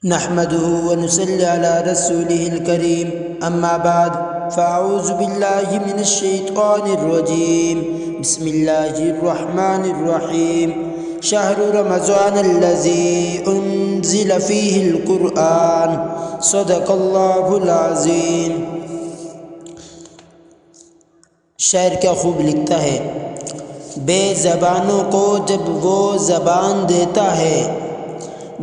نحمده ونصلي على رسوله الكريم أما بعد فأعوذ بالله من الشيطان الرجيم بسم الله الرحمن الرحيم شهر رمضان الذي أنزل فيه القرآن صدق الله العظيم۔ شاعر کیا خوب لکھتا ہے، بے زبانوں کو جب وہ زبان دیتا ہے،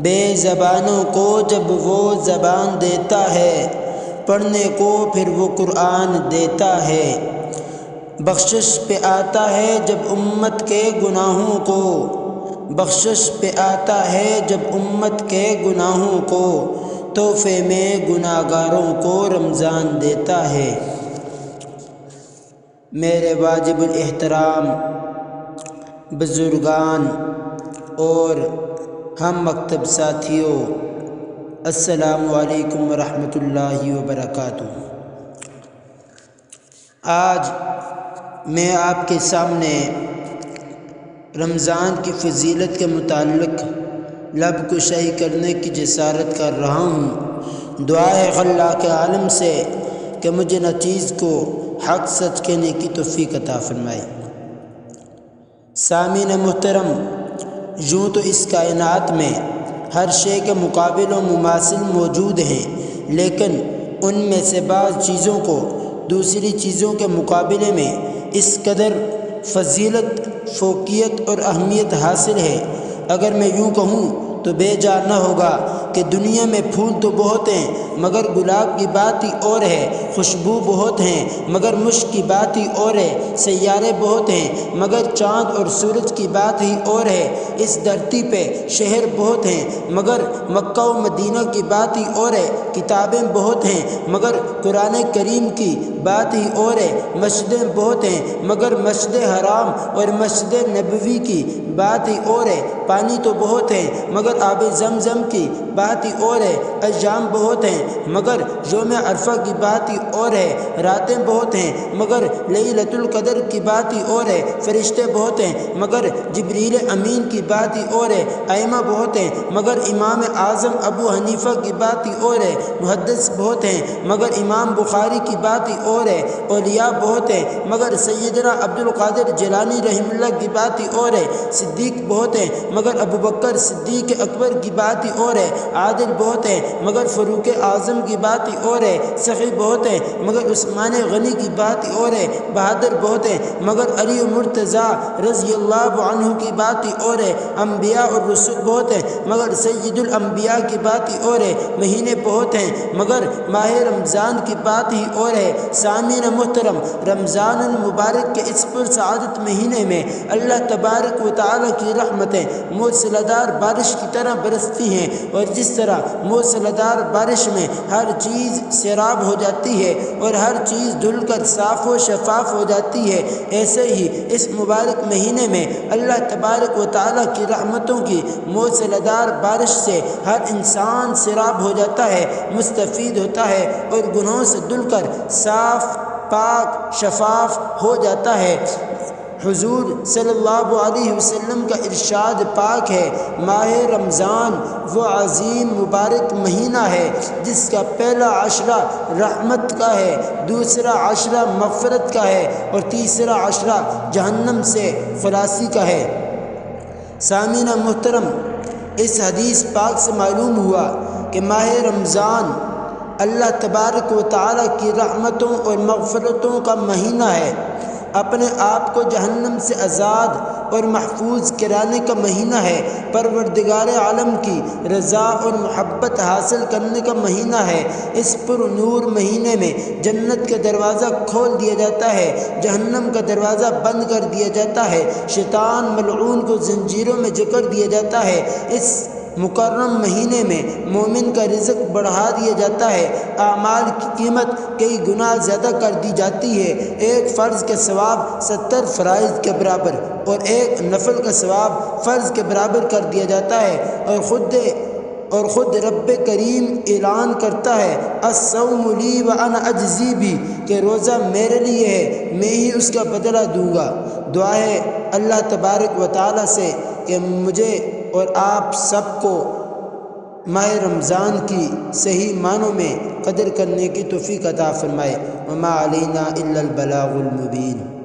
بے زبانوں کو جب وہ زبان دیتا ہے، پڑھنے کو پھر وہ قرآن دیتا ہے۔ بخشش پہ آتا ہے جب امت کے گناہوں کو، بخشش پہ آتا ہے جب امت کے گناہوں کو، تحفے میں گناہ گاروں کو رمضان دیتا ہے۔ میرے واجب الاحترام بزرگان اور ہم مکتب ساتھیوں، السلام علیکم ورحمۃ اللہ وبرکاتہ۔ آج میں آپ کے سامنے رمضان کی فضیلت کے متعلق لب کشائی کرنے کی جسارت کر رہا ہوں۔ دعا ہے خلاق عالم سے کہ مجھے نہ چیز کو حق سچ کہنے کی توفیق عطا فرمائے۔ سامعین محترم، یوں تو اس کائنات میں ہر شے کے مقابل و مماثل موجود ہیں، لیکن ان میں سے بعض چیزوں کو دوسری چیزوں کے مقابلے میں اس قدر فضیلت، فوقیت اور اہمیت حاصل ہے، اگر میں یوں کہوں تو بے جا نہ ہوگا کہ دنیا میں پھول تو بہت ہیں مگر گلاب کی بات ہی اور ہے، خوشبو بہت ہیں مگر مشک کی بات ہی اور ہے، سیارے بہت ہیں مگر چاند اور سورج کی بات ہی اور ہے، اس دھرتی پہ شہر بہت ہیں مگر مکہ و مدینہ کی بات ہی اور ہے، کتابیں بہت ہیں مگر قرآن کریم کی بات ہی اور ہے، مسجدیں بہت ہیں مگر مسجد حرام اور مسجد نبوی کی بات ہی اور ہے، پانی تو بہت ہے مگر آب زمزم کی بات ہی اور ہے، ایام بہت ہیں مگر یوم عرفہ کی بات ہی اور ہے، راتیں بہت ہیں مگر لیلۃ القدر کی بات ہی اور ہے، فرشتے بہت ہیں مگر جبریل امین کی بات ہی اور ہے، ائمہ بہت ہیں مگر امام اعظم ابو حنیفہ کی بات ہی اور ہے، محدث بہت ہیں مگر امام بخاری کی بات ہی اور ہے، اولیاء بہت ہیں مگر سیدنا عبد القادر جیلانی رحمہ اللہ کی بات ہی اور ہے، صدیق بہت ہیں مگر ابو بکر صدیق اکبر کی بات ہی اور ہے، عادل بہت ہیں مگر فاروق اعظم کی بات ہی اور ہے، سخی بہت ہیں مگر عثمان غنی کی بات ہی اور ہے، بہادر بہت ہیں مگر علی مرتضیٰ رضی اللہ عنہ کی بات ہی اور ہے، انبیاء اور رسول بہت ہیں مگر سید الانبیاء کی بات ہی اور ہے، مہینے بہت ہیں مگر ماہ رمضان کی بات ہی اور ہے۔ سامعین محترم، رمضان المبارک کے اس پرسعادت مہینے میں اللہ تبارک و تعالیٰ کی رحمتیں موسلا دھار بارش کی طرح برستی ہیں، اور جس طرح موسلا دھار بارش میں ہر چیز سیراب ہو جاتی ہے اور ہر چیز دھل کر صاف و شفاف ہو جاتی ہے، ایسے ہی اس مبارک مہینے میں اللہ تبارک و تعالیٰ کی رحمتوں کی موسلا دھار بارش سے ہر انسان سیراب ہو جاتا ہے، مستفید ہوتا ہے اور گناہوں سے دھل کر صاف، پاک، شفاف ہو جاتا ہے۔ حضور صلی اللہ علیہ وسلم کا ارشاد پاک ہے، ماہ رمضان وہ عظیم مبارک مہینہ ہے جس کا پہلا عشرہ رحمت کا ہے، دوسرا عشرہ مغفرت کا ہے اور تیسرا عشرہ جہنم سے خلاصی کا ہے۔ سامعین محترم، اس حدیث پاک سے معلوم ہوا کہ ماہ رمضان اللہ تبارک و تعالیٰ کی رحمتوں اور مغفرتوں کا مہینہ ہے، اپنے آپ کو جہنم سے آزاد اور محفوظ کرانے کا مہینہ ہے، پروردگار عالم کی رضا اور محبت حاصل کرنے کا مہینہ ہے۔ اس پر نور مہینے میں جنت کا دروازہ کھول دیا جاتا ہے، جہنم کا دروازہ بند کر دیا جاتا ہے، شیطان ملعون کو زنجیروں میں جکڑ دیا جاتا ہے۔ اس مکرم مہینے میں مومن کا رزق بڑھا دیا جاتا ہے، اعمال کی قیمت کئی گنا زیادہ کر دی جاتی ہے، ایک فرض کا ثواب 70 فرائض کے برابر اور ایک نفل کا ثواب فرض کے برابر کر دیا جاتا ہے، اور خود رب کریم اعلان کرتا ہے، الصوم لی وانا اجزی بھی، کہ روزہ میرے لیے ہے، میں ہی اس کا بدلہ دوں گا۔ دعا ہے اللہ تبارک و تعالیٰ سے کہ مجھے اور آپ سب کو ماہ رمضان کی صحیح معنوں میں قدر کرنے کی توفیق عطا فرمائے۔ وما علینا الا البلاغ المبین۔